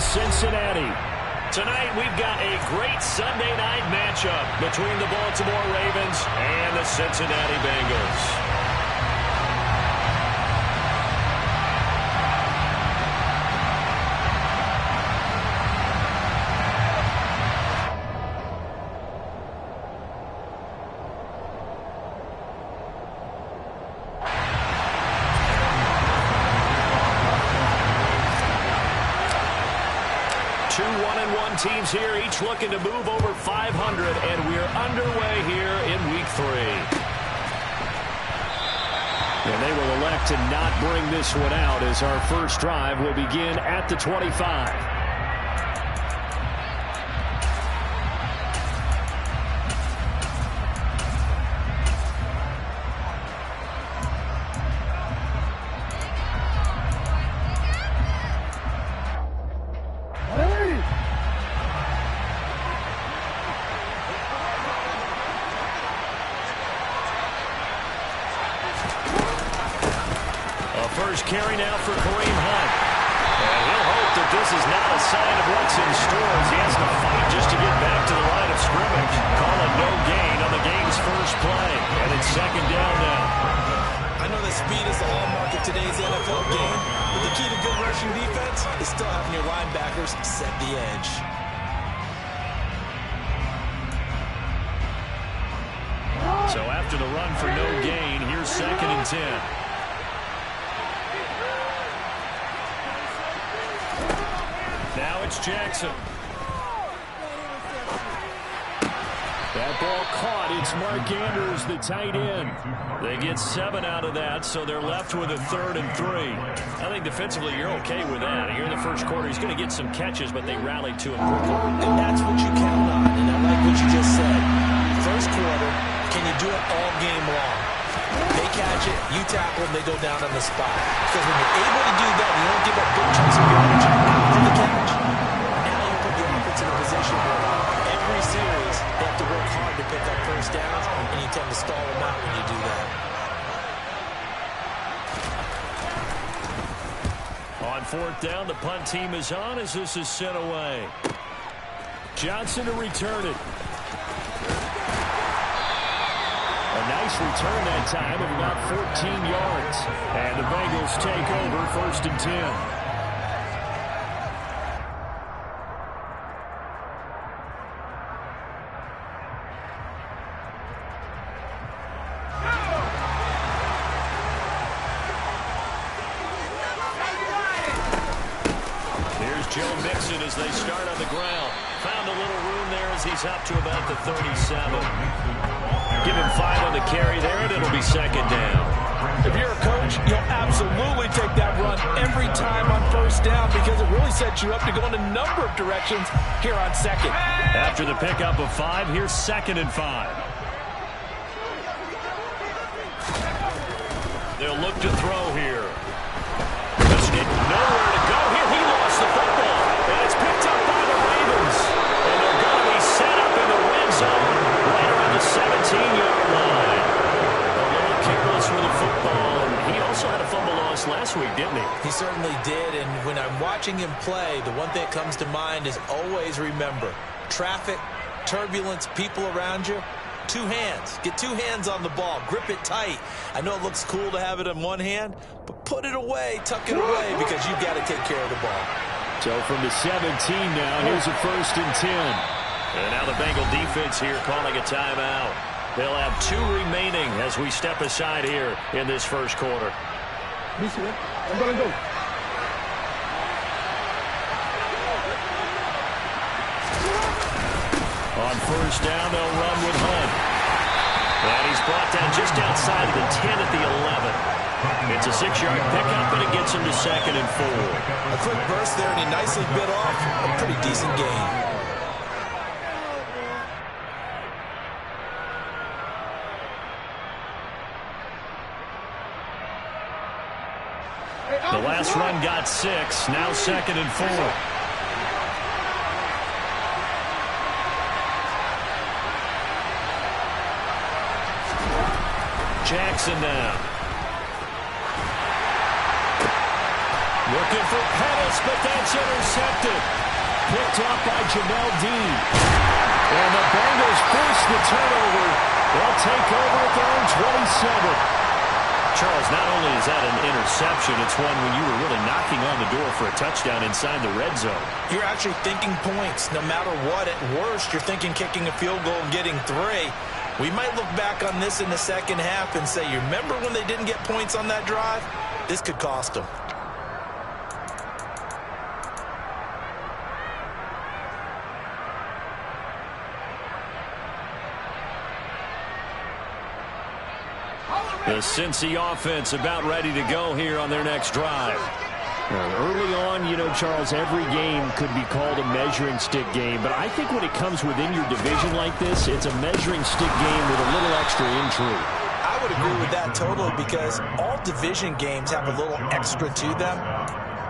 Cincinnati. Tonight, we've got a great Sunday night matchup between the Baltimore Ravens and the Cincinnati Bengals. Two 1-1 teams here, each looking to move over 500, and we're underway here in Week 3. And they will elect to not bring this one out as our first drive will begin at the 25. First carry now for Kareem Hunt. And he'll hope that this is not a sign of what's in store as he has to fight just to get back to the line of scrimmage. Call it no gain on the game's first play. And it's second down now. I know that speed is the hallmark of today's NFL game, but the key to good rushing defense is still having your linebackers set the edge. So after the run for no gain, here's 2nd and 10. Now it's Jackson. That ball caught. It's Mark Andrews, the tight end. They get 7 out of that, so they're left with a 3rd and 3. I think defensively you're okay with that. Here in the first quarter, he's going to get some catches, but they rallied to him quickly. And that's what you count on, and I like what you just said. First quarter, can you do it all game long? They catch it, you tackle them, they go down on the spot. Because when you're able to do that, you don't give up big chunks of yardage after the catch. Now you put the offense in a position where every series they have to work hard to pick up first downs, and you tend to stall them out when you do that. On 4th down, the punt team is on as this is sent away. Johnson to return it. A nice return that time of about 14 yards. And the Bengals take over 1st and 10. Here's Joe Mixon as they start on the ground. Found a little room there as he's up to about the 37. Give him 5 on the carry there, and it'll be 2nd down. If you're a coach, you'll absolutely take that run every time on 1st down because it really sets you up to go in a number of directions here on 2nd. After the pickup of 5, here's 2nd and 5. They'll look to throw here. Just get nowhere to go here. He lost the football, and it's picked up by the Ravens. And they're going to be set up in the red zone right around the 17-yard line. A little careless with the football, and he also had a fumble loss last week, didn't he? He certainly did, and when I'm watching him play, the one thing that comes to mind is always remember, traffic, turbulence, people around you, 2 hands. Get 2 hands on the ball. Grip it tight. I know it looks cool to have it in one hand, but put it away, tuck it away, because you've got to take care of the ball. So from the 17 now, here's a 1st and 10. And now the Bengal defense here calling a timeout. They'll have 2 remaining as we step aside here in this first quarter. I'm going to go. On 1st down, they'll run with Hunt. And he's brought down just outside of the 10 at the 11. It's a 6-yard pickup, and it gets him to 2nd and 4. A quick burst there, and he nicely bit off a pretty decent gain. The last run got 6, now 2nd and 4. Jackson now. Looking for Pettis, but that's intercepted. picked up by Jamel Dean. And the Bengals force the turnover. They'll take over at their own 27. Charles, not only is that an interception, it's one when you were really knocking on the door for a touchdown inside the red zone. You're actually thinking points. No matter what, at worst, you're thinking kicking a field goal and getting 3. We might look back on this in the second half and say, you remember when they didn't get points on that drive? This could cost them. The Cincy offense about ready to go here on their next drive. Early on, you know, Charles, every game could be called a measuring stick game. But I think when it comes within your division like this, it's a measuring stick game with a little extra intrigue. I would agree with that totally because all division games have a little extra to them.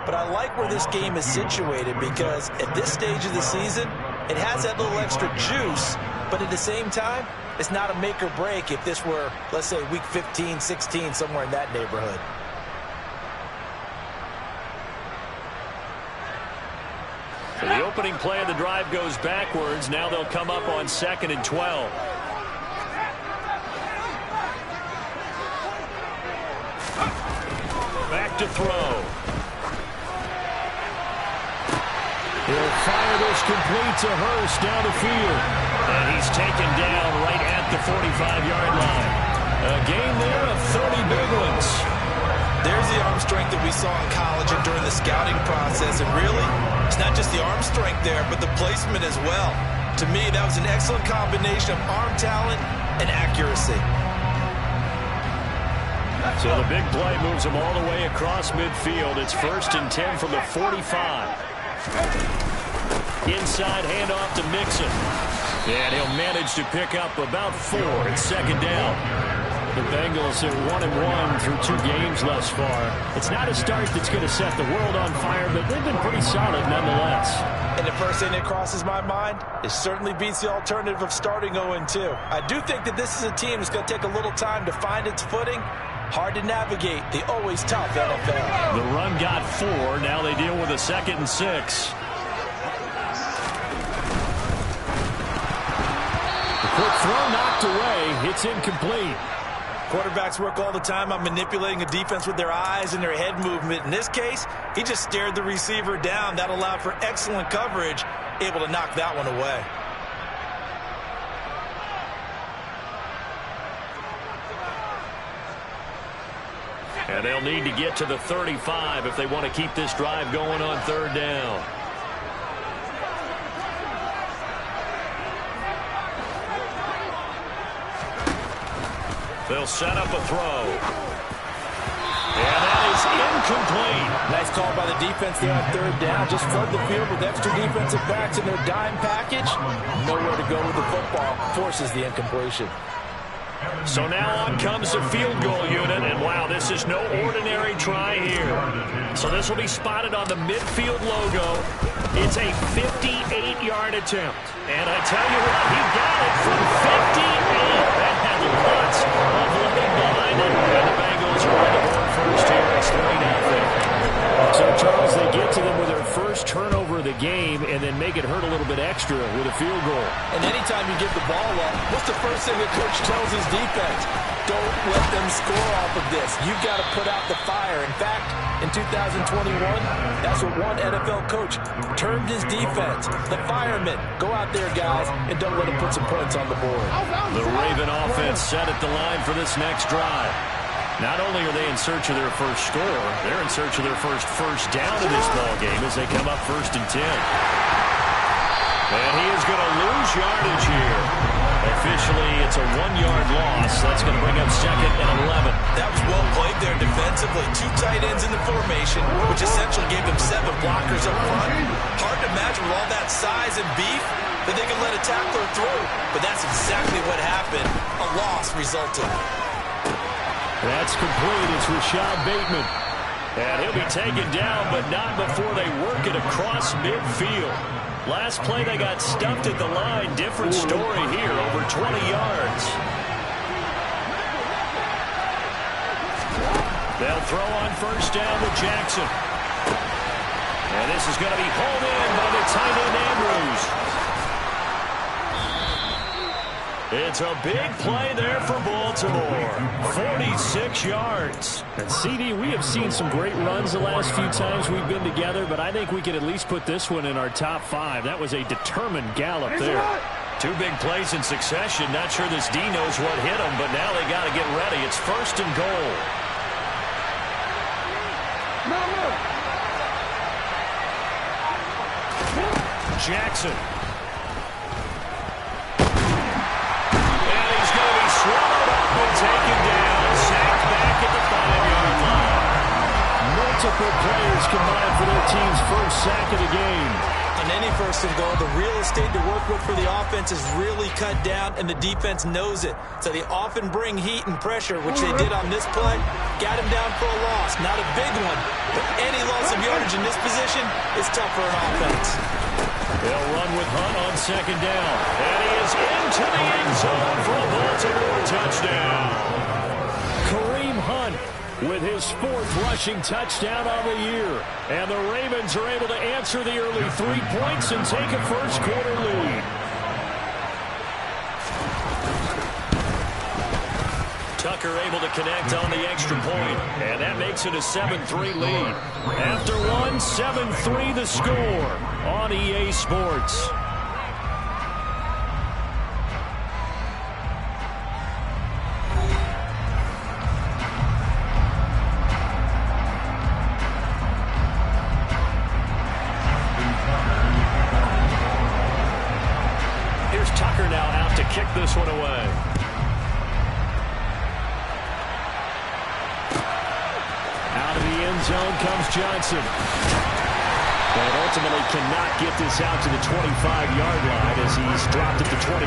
But I like where this game is situated because at this stage of the season, it has that little extra juice. But at the same time, it's not a make or break if this were, let's say, week 15, 16, somewhere in that neighborhood. So the opening play of the drive goes backwards. Now they'll come up on 2nd and 12. Back to throw. He'll fire this complete to Hurst down the field. And he's taken down right at the 45-yard line. A gain there of 30 big ones. There's the arm strength that we saw in college and during the scouting process. And really, it's not just the arm strength there, but the placement as well. To me, that was an excellent combination of arm talent and accuracy. So the big play moves him all the way across midfield. It's 1st and 10 from the 45. Inside handoff to Mixon. And he'll manage to pick up about 4 at 2nd down. The Bengals are 1-1 through 2 games thus far. It's not a start that's going to set the world on fire, but they've been pretty solid nonetheless. And the first thing that crosses my mind, it certainly beats the alternative of starting 0-2. I do think that this is a team that's going to take a little time to find its footing. Hard to navigate the always tough NFL. The run got 4. Now they deal with a 2nd and 6. The quick throw knocked away. It's incomplete. Quarterbacks work all the time on manipulating a defense with their eyes and their head movement. In this case, he just stared the receiver down. That allowed for excellent coverage, able to knock that one away. And they'll need to get to the 35 if they want to keep this drive going on 3rd down. They'll set up a throw. And that is incomplete. Nice call by the defense there on 3rd down. Just flood the field with extra defensive backs in their dime package. Nowhere to go with the football. Forces the incompletion. So now on comes the field goal unit, and wow, this is no ordinary try here. So this will be spotted on the midfield logo. It's a 58-yard attempt. And I tell you what, he got it from 58. That had lots of leg behind it. And the Bengals are on the board first here. It's 3-0. So, Charles, they get to them with their first turnover of the game and then make it hurt a little bit extra with a field goal. And anytime you give the ball up, what's the first thing the coach tells his defense? Don't let them score off of this. You've got to put out the fire. In fact, in 2021, that's what one NFL coach termed his defense. The firemen. Go out there, guys, and don't let them put some points on the board. The Raven offense set at the line for this next drive. Not only are they in search of their first score, they're in search of their first down in this ball game as they come up 1st and 10. And he is going to lose yardage here. Officially, it's a 1-yard loss. That's going to bring up 2nd and 11. That was well played there defensively. 2 tight ends in the formation, which essentially gave them 7 blockers up front. Hard to imagine with all that size and beef that they could let a tackler through. But that's exactly what happened. A loss resulted. That's complete. It's Rashad Bateman. And he'll be taken down, but not before they work it across midfield. Last play, they got stuffed at the line. Different story here, over 20 yards. They'll throw on 1st down with Jackson. And this is going to be hauled in by the tight end So big play there for Baltimore. 46 yards. And CD, we have seen some great runs the last few times we've been together, but I think we could at least put this one in our top 5. That was a determined gallop there. 2 big plays in succession. Not sure this D knows what hit him, but now they got to get ready. It's 1st and goal. Jackson. And he's going to be swallowed up and taken down. Sacked back at the 5-yard line. Multiple players combined for their team's first sack of the game. On any 1st and goal, the real estate to work with for the offense is really cut down, and the defense knows it. So they often bring heat and pressure, which they did on this play. Got him down for a loss. Not a big one, but any loss of yardage in this position is tough for an offense. They'll run with Hunt on 2nd down. And he is into the end zone for a Baltimore touchdown. Kareem Hunt with his 4th rushing touchdown on the year. And the Ravens are able to answer the early 3 points and take a first-quarter lead. Tucker able to connect on the extra point, and that makes it a 7-3 lead. After one, 7-3 the score on EA Sports. Here's Tucker now out to kick this one away. Zone comes Johnson. But ultimately cannot get this out to the 25-yard line as he's dropped it to 23.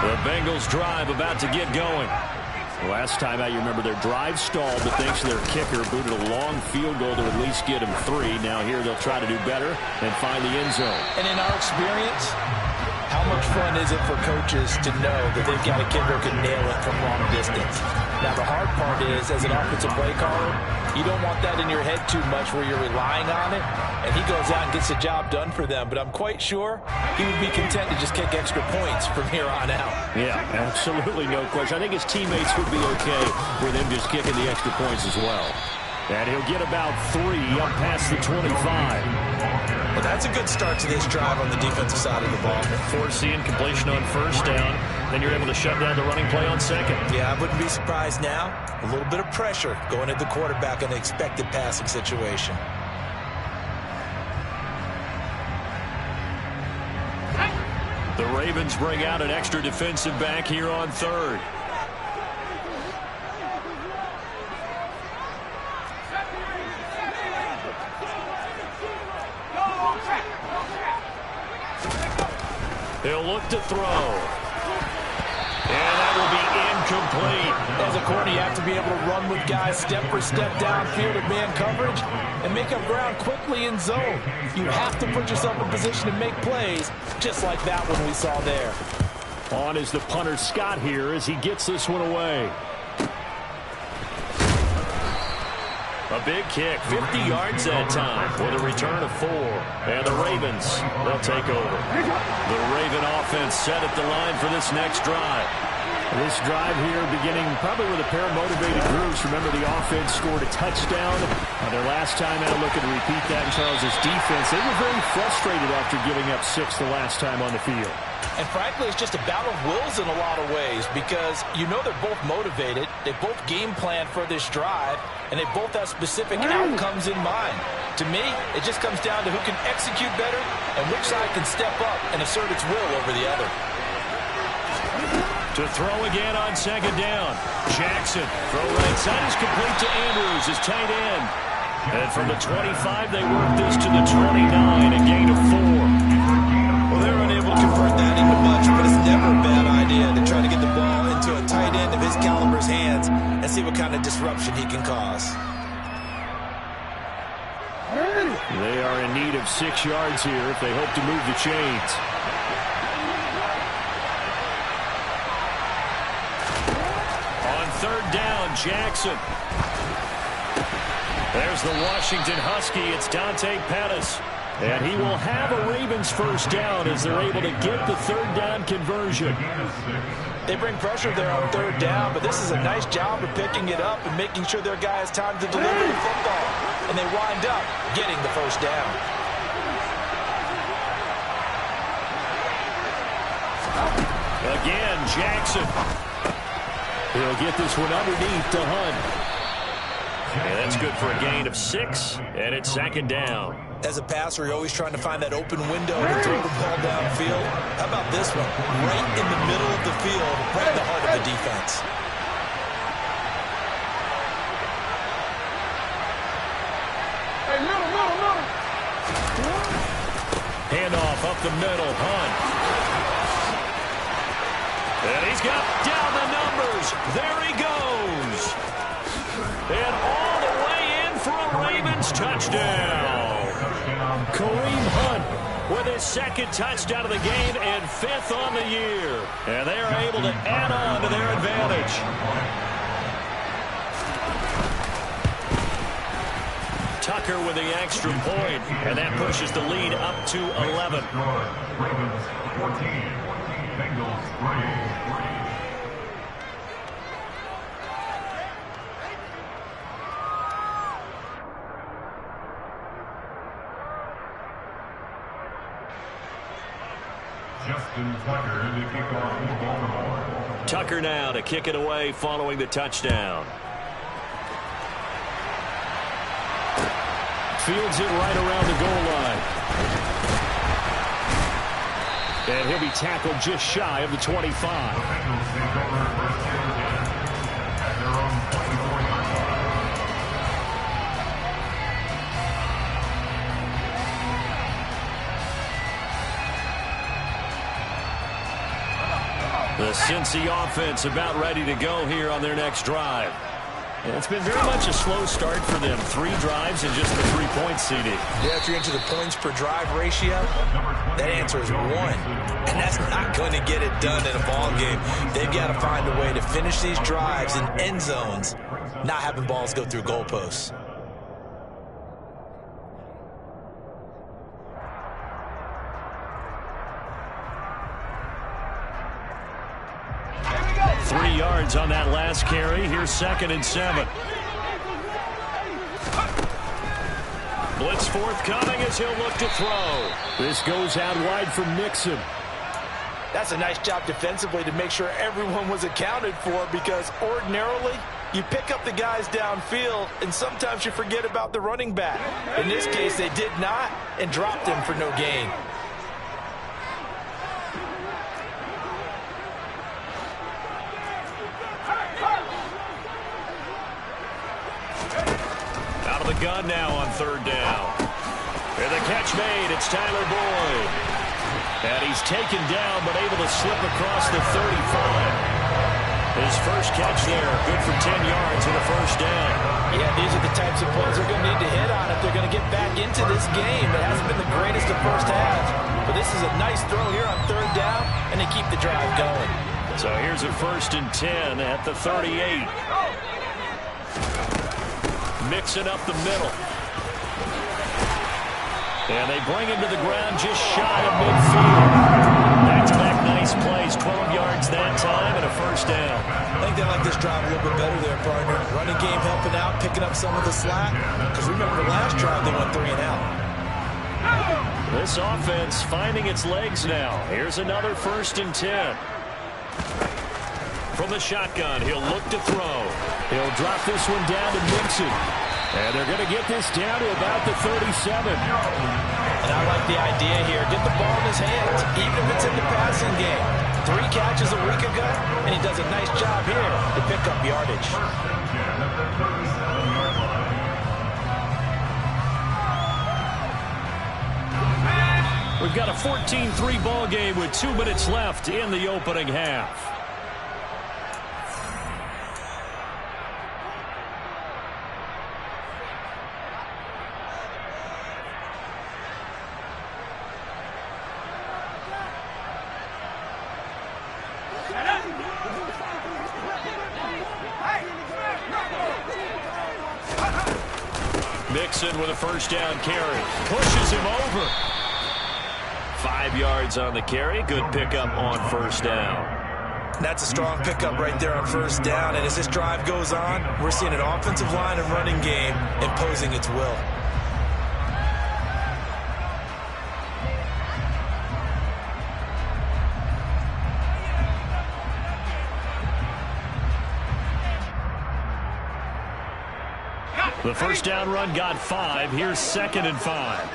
The Bengals drive about to get going. Last time out, you remember their drive stalled, but thanks to their kicker, booted a long field goal to at least get him 3. Now here they'll try to do better and find the end zone. And in our experience, how much fun is it for coaches to know that they've got a kicker who can nail it from long distance? Now the hard part is, as an offensive play caller, you don't want that in your head too much where you're relying on it, and he goes out and gets the job done for them. But I'm quite sure he would be content to just kick extra points from here on out. Yeah, absolutely no question. I think his teammates would be okay with him just kicking the extra points as well. And he'll get about 3 up past the 25. Well, that's a good start to this drive on the defensive side of the ball. Force the incompletion on 1st down. Then you're able to shut down the running play on 2nd. Yeah, I wouldn't be surprised now. A little bit of pressure going at the quarterback in an expected passing situation. The Ravens bring out an extra defensive back here on 3rd. He'll look to throw. And that will be incomplete. As a corner, you have to be able to run with guys step for step downfield in man coverage and make up ground quickly in zone. You have to put yourself in position to make plays, just like that one we saw there. On is the punter Scott here as he gets this one away. A big kick, 50 yards that time with a return of 4. And the Ravens, they'll take over. The Raven offense set at the line for this next drive. This drive here beginning probably with a pair of motivated groups. Remember, the offense scored a touchdown on their last time out. Looking to repeat that in Charles's defense. They were very frustrated after giving up 6 the last time on the field. And frankly, it's just a battle of wills in a lot of ways because you know they're both motivated. They both game plan for this drive, and they both have specific outcomes in mind. To me, it just comes down to who can execute better and which side can step up and assert its will over the other. To throw again on 2nd down. Jackson, throw right side is complete to Andrews, his tight end. And from the 25, they work this to the 29, a gain of 4. Well, they're unable to convert that into much, but it's never a bad idea to try to get the ball into a tight end of his caliber's hands and see what kind of disruption he can cause. They are in need of 6 yards here if they hope to move the chains. On 3rd down, Jackson. There's the Washington Husky. It's Dante Pettis. And he will have a Ravens first down as they're able to get the third down conversion. They bring pressure there on third down, but this is a nice job of picking it up and making sure their guy has time to deliver the football. And they wind up getting the first down. Again, Jackson. He'll get this one underneath to Hunt. And that's good for a gain of 6, and it's second down. As a passer, you're always trying to find that open window to throw the ball downfield. How about this one? Right in the middle of the field, right in the heart of the defense. Hey, middle. Handoff up the middle, Hunt. And he's got down the numbers. There he goes. And all the way in for a Ravens touchdown. Kareem Hunt with his second touchdown of the game and 5th on the year. And they are able to add on to their advantage. Tucker with the extra point, and that pushes the lead up to 11. Ravens 14, Bengals 3. Tucker now to kick it away following the touchdown. Fields it right around the goal line. And he'll be tackled just shy of the 25. The Cincy offense about ready to go here on their next drive. And it's been very much a slow start for them. 3 drives and just the 3 points, CD. Yeah, if you're into the points per drive ratio, that answer is 1. And that's not going to get it done in a ball game. They've got to find a way to finish these drives in end zones, not having balls go through goalposts. On that last carry. Here's 2nd and 7. Blitz forthcoming as he'll look to throw. This goes out wide for Mixon. That's a nice job defensively to make sure everyone was accounted for, because ordinarily you pick up the guys downfield and sometimes you forget about the running back. In this case, they did not and dropped him for no gain. Gun now on 3rd down. And the catch made. It's Tyler Boyd. And he's taken down but able to slip across the 35. His first catch there. Good for 10 yards and a first down. Yeah, these are the types of plays they're going to need to hit on if they're going to get back into this game. It hasn't been the greatest of first halves, but this is a nice throw here on 3rd down, and they keep the drive going. So here's a 1st and 10 at the 38. Mixing up the middle. And they bring him to the ground just shy of midfield. Back-to-back nice plays, 12 yards that time and a first down. I think they like this drive a little bit better there, partner. Running game helping out, picking up some of the slack. Because remember the last drive they went 3 and out. This offense finding its legs now. Here's another 1st and 10. From the shotgun, he'll look to throw. He'll drop this one down to Mixon. And they're going to get this down to about the 37. And I like the idea here. Get the ball in his hands, even if it's in the passing game. 3 catches a week ago, and he does a nice job here to pick up yardage. We've got a 14-3 ball game with 2 minutes left in the opening half. Mixon with a first down carry. Pushes him over. 5 yards on the carry. Good pickup on first down. That's a strong pickup right there on first down. And as this drive goes on, we're seeing an offensive line and running game imposing its will. The first down run got 5. Here's 2nd and 5.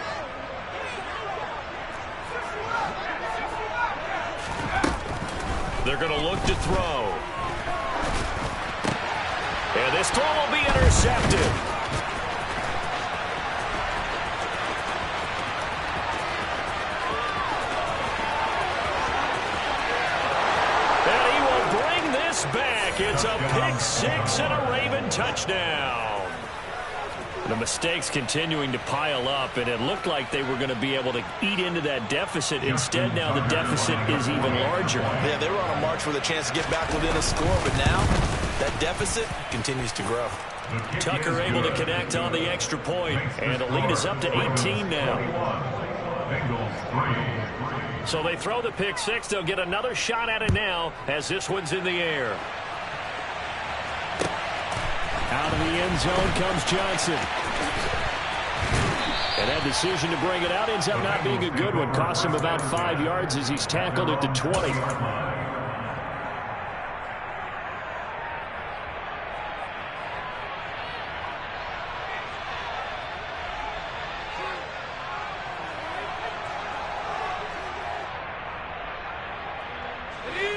They're going to look to throw. And this throw will be intercepted. And he will bring this back. It's a pick 6 and a Raven touchdown. The mistakes continuing to pile up, and it looked like they were going to be able to eat into that deficit. Instead, now the deficit is even larger. Yeah, they were on a march with a chance to get back within a score, but now that deficit continues to grow. Tucker able to connect on the extra point, and the lead is up to 18 now. So they throw the pick 6. They'll get another shot at it now as this one's in the air. Out of the end zone comes Johnson. And that decision to bring it out ends up not being a good one. Costs him about 5 yards as he's tackled at the 20.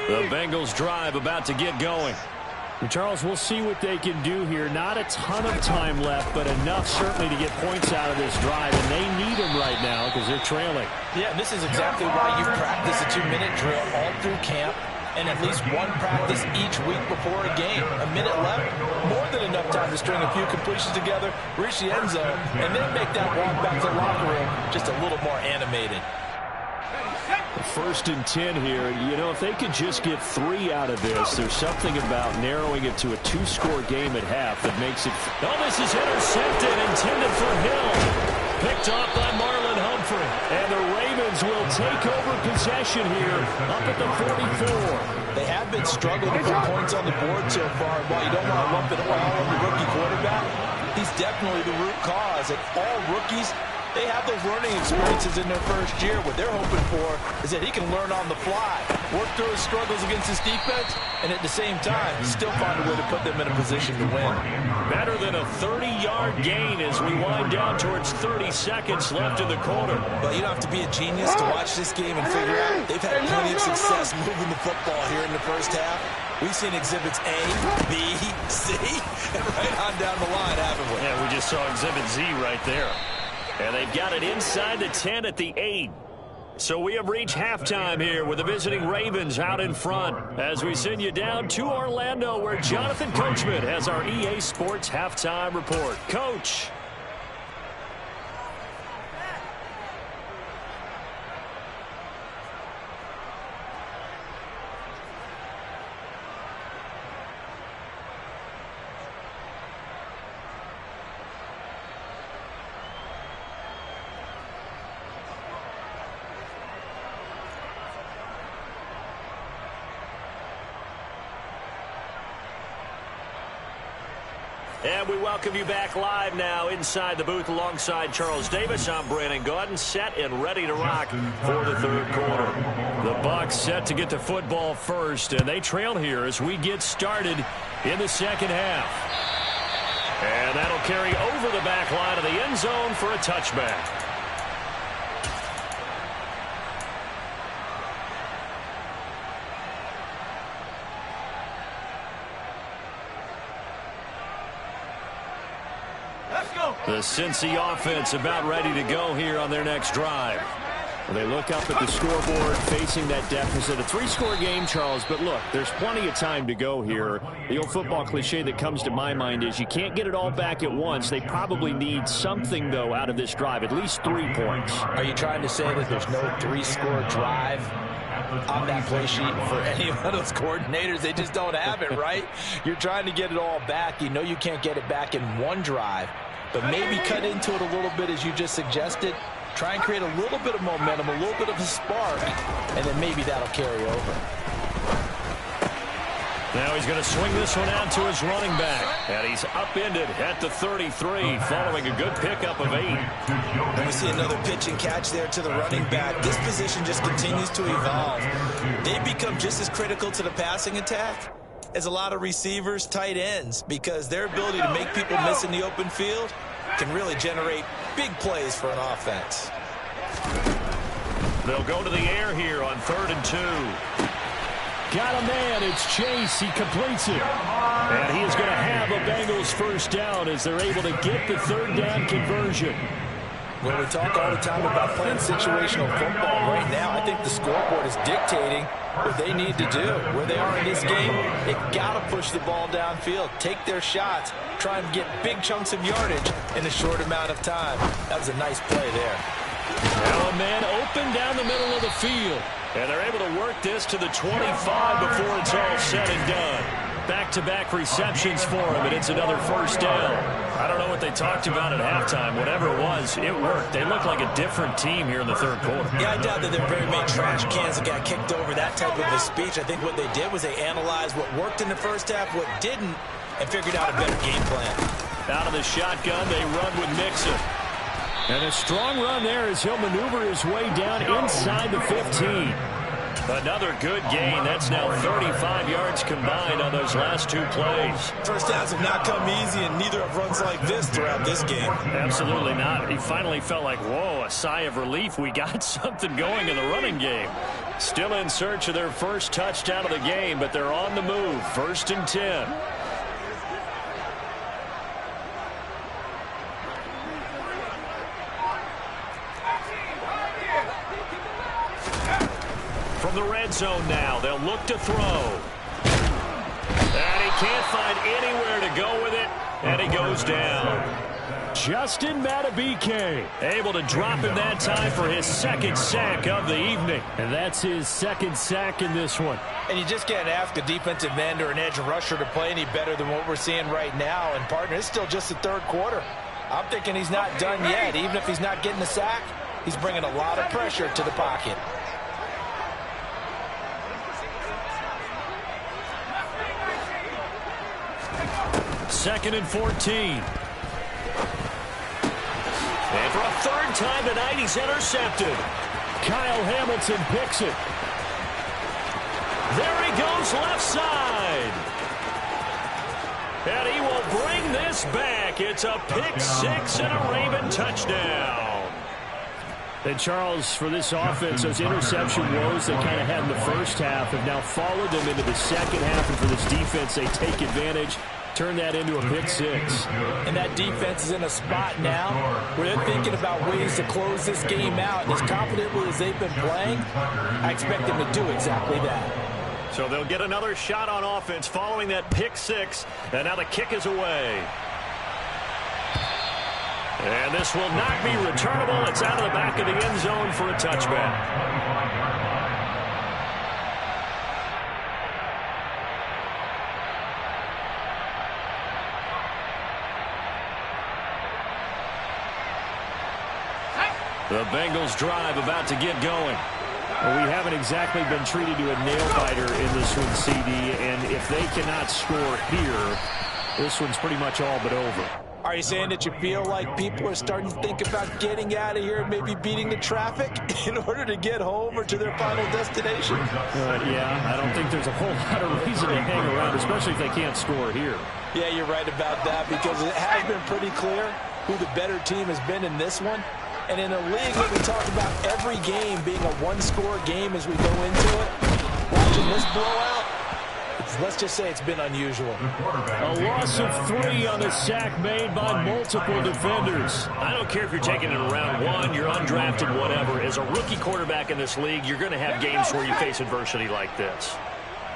The Bengals drive about to get going. And Charles, we'll see what they can do here. Not a ton of time left, but enough certainly to get points out of this drive. And they need them right now because they're trailing. Yeah, this is exactly why you practice a 2-minute drill all through camp and at least one practice each week before a game. A minute left, more than enough time to string a few completions together, reach the end zone, and then make that walk back to the locker room just a little more animated. 1st and 10 here. You know, if they could just get 3 out of this, there's something about narrowing it to a 2-score game at half that makes it. Oh, this is intercepted, intended for Hill. Picked off by Marlon Humphrey. And the Ravens will take over possession here up at the 44. They have been struggling to put points on the board so far. While you don't want to lump it all on the rookie quarterback, he's definitely the root cause. And all rookies, they have those learning experiences in their first year. What they're hoping for is that he can learn on the fly, work through his struggles against his defense, and at the same time, still find a way to put them in a position to win. Better than a 30-yard gain as we wind down towards 30 seconds left in the quarter. But you don't have to be a genius to watch this game and figure out they've had plenty of success moving the football here in the first half. We've seen exhibits A, B, C, and right on down the line, haven't we? Yeah, we just saw exhibit Z right there. And they've got it inside the 10 at the 8. So we have reached halftime here with the visiting Ravens out in front as we send you down to Orlando where Jonathan Coachman has our EA Sports halftime report. Coach. And we welcome you back live now inside the booth alongside Charles Davis. I'm Brandon Gaudin, set and ready to rock for the 3rd quarter. The Bucs set to get the football first, and they trail here as we get started in the 2nd half. And that'll carry over the back line of the end zone for a touchback. The Cincy offense about ready to go here on their next drive. They look up at the scoreboard facing that deficit. A 3-score game, Charles, but look, there's plenty of time to go here. The old football cliche that comes to my mind is you can't get it all back at once. They probably need something, though, out of this drive, at least 3 points. Are you trying to say that there's no 3-score drive on that play sheet for any of those coordinators? They just don't have it, right? You're trying to get it all back. You know you can't get it back in one drive. but maybe cut into it a little bit as you just suggested. Try and create a little bit of momentum, a little bit of a spark, and then maybe that'll carry over. Now he's going to swing this one out to his running back. And he's upended at the 33 following a good pickup of 8. And we see another pitch and catch there to the running back. This position just continues to evolve. They become just as critical to the passing attack as a lot of receivers, tight ends, because their ability to make people miss in the open field can really generate big plays for an offense. They'll go to the air here on 3rd and 2. Got a man. It's Chase. He completes it. And he is going to have a Bengals first down as they're able to get the 3rd down conversion. Well, we talk all the time about playing situational football. Right now, I think the scoreboard is dictating what they need to do. Where they are in this game, they've got to push the ball downfield, take their shots, try and get big chunks of yardage in a short amount of time. That was a nice play there. Now a man open down the middle of the field. And they're able to work this to the 25 before it's all said and done. Back-to-back receptions for him, and it's another first down. I don't know what they talked about at halftime. Whatever it was, it worked. They look like a different team here in the 3rd quarter. Yeah, I doubt that there very many trash cans that got kicked over, that type of a speech. I think what they did was they analyzed what worked in the first half, what didn't, and figured out a better game plan. Out of the shotgun, they run with Mixon. And a strong run there as he'll maneuver his way down inside the 15. Another good gain. That's now 35 yards combined on those last 2 plays. First downs have not come easy, and neither have runs like this throughout this game. Absolutely not. He finally felt like, whoa, a sigh of relief. We got something going in the running game. Still in search of their first touchdown of the game, but they're on the move. 1st and 10. From the red zone now, they'll look to throw. And he can't find anywhere to go with it, and he goes down. Justin Matabike able to drop him that time for his 2nd sack of the evening. And that's his 2nd sack in this one. And you just can't ask a defensive end or an edge rusher to play any better than what we're seeing right now. And, partner, it's still just the 3rd quarter. I'm thinking he's not done yet. Even if he's not getting the sack, he's bringing a lot of pressure to the pocket. 2nd and 14. And for a 3rd time tonight, he's intercepted. Kyle Hamilton picks it. There he goes left side. And he will bring this back. It's a pick 6 and a Raven touchdown. And, Charles, for this offense, those interception woes they kind of had in the first half have now followed them into the second half. And for this defense, they take advantage, turn that into a pick 6. And that defense is in a spot now where they're thinking about ways to close this game out. And as confidently as they've been playing, I expect them to do exactly that. So they'll get another shot on offense following that pick 6. And now the kick is away. And this will not be returnable. It's out of the back of the end zone for a touchback. The Bengals drive about to get going. Well, we haven't exactly been treated to a nail-biter in this one, CD, and if they cannot score here, this one's pretty much all but over. Are you saying that you feel like people are starting to think about getting out of here and maybe beating the traffic in order to get home or to their final destination? Yeah, I don't think there's a whole lot of reason to hang around, especially if they can't score here. Yeah, you're right about that, because it has been pretty clear who the better team has been in this one. And in a league where we talk about every game being a one-score game as we go into it, watching this blowout, let's just say it's been unusual. A loss of 3 on a sack made by multiple defenders. I don't care if you're taking it in round 1, you're undrafted, whatever. As a rookie quarterback in this league, you're going to have games where you face adversity like this.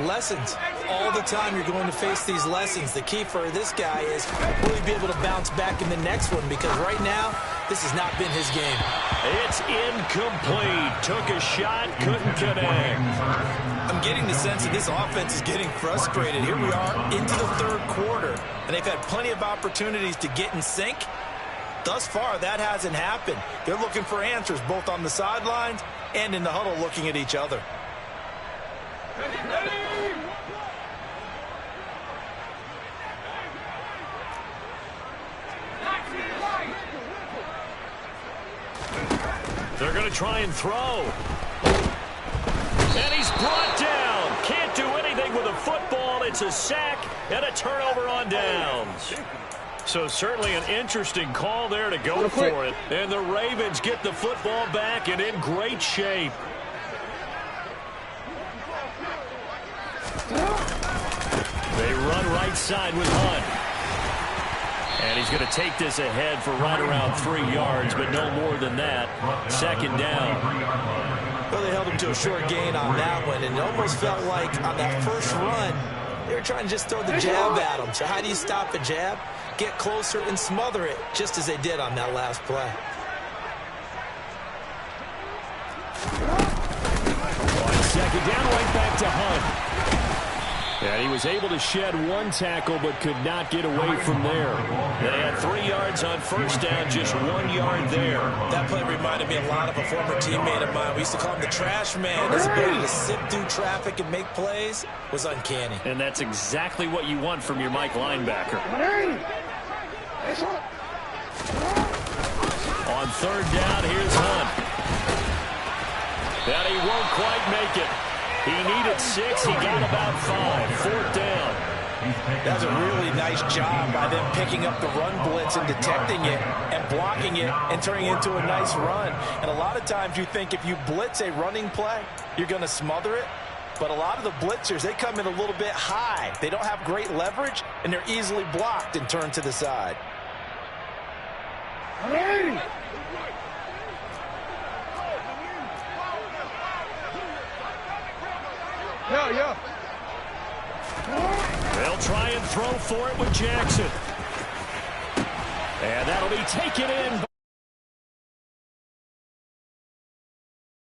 Lessons. All the time you're going to face these lessons. The key for this guy is will he be able to bounce back in the next one, because right now, this has not been his game. It's incomplete. Took a shot, couldn't connect. I'm getting the sense that this offense is getting frustrated. Here we are into the 3rd quarter, and they've had plenty of opportunities to get in sync, Thus far, that hasn't happened. They're looking for answers both on the sidelines and in the huddle looking at each other. They're going to try and throw. And he's brought down. Can't do anything with a football. It's a sack and a turnover on downs. So certainly an interesting call there to go for it. And the Ravens get the football back and in great shape. They run right side with Hunt. And he's going to take this ahead for right around 3 yards, but no more than that. Second down. Well, they held him to a short gain on that one, and it almost felt like on that first run, they were trying to just throw the jab at him. So how do you stop a jab? Get closer and smother it, just as they did on that last play. On second down, right back to Hunt. And he was able to shed one tackle, but could not get away from there. They had 3 yards on first down, just 1 yard there. That play reminded me a lot of a former teammate of mine. We used to call him the trash man. His ability to sift through traffic and make plays was uncanny. And that's exactly what you want from your Mike linebacker. On third down, here's Hunt. And he won't quite make it. He needed 6. He got about 5. Fourth down. That's a really nice job by them picking up the run blitz and detecting it and blocking it and turning it into a nice run. And a lot of times you think if you blitz a running play, you're going to smother it. But a lot of the blitzers, they come in a little bit high. They don't have great leverage, and they're easily blocked and turned to the side. Yeah. They'll try and throw for it with Jackson. And that'll be taken in.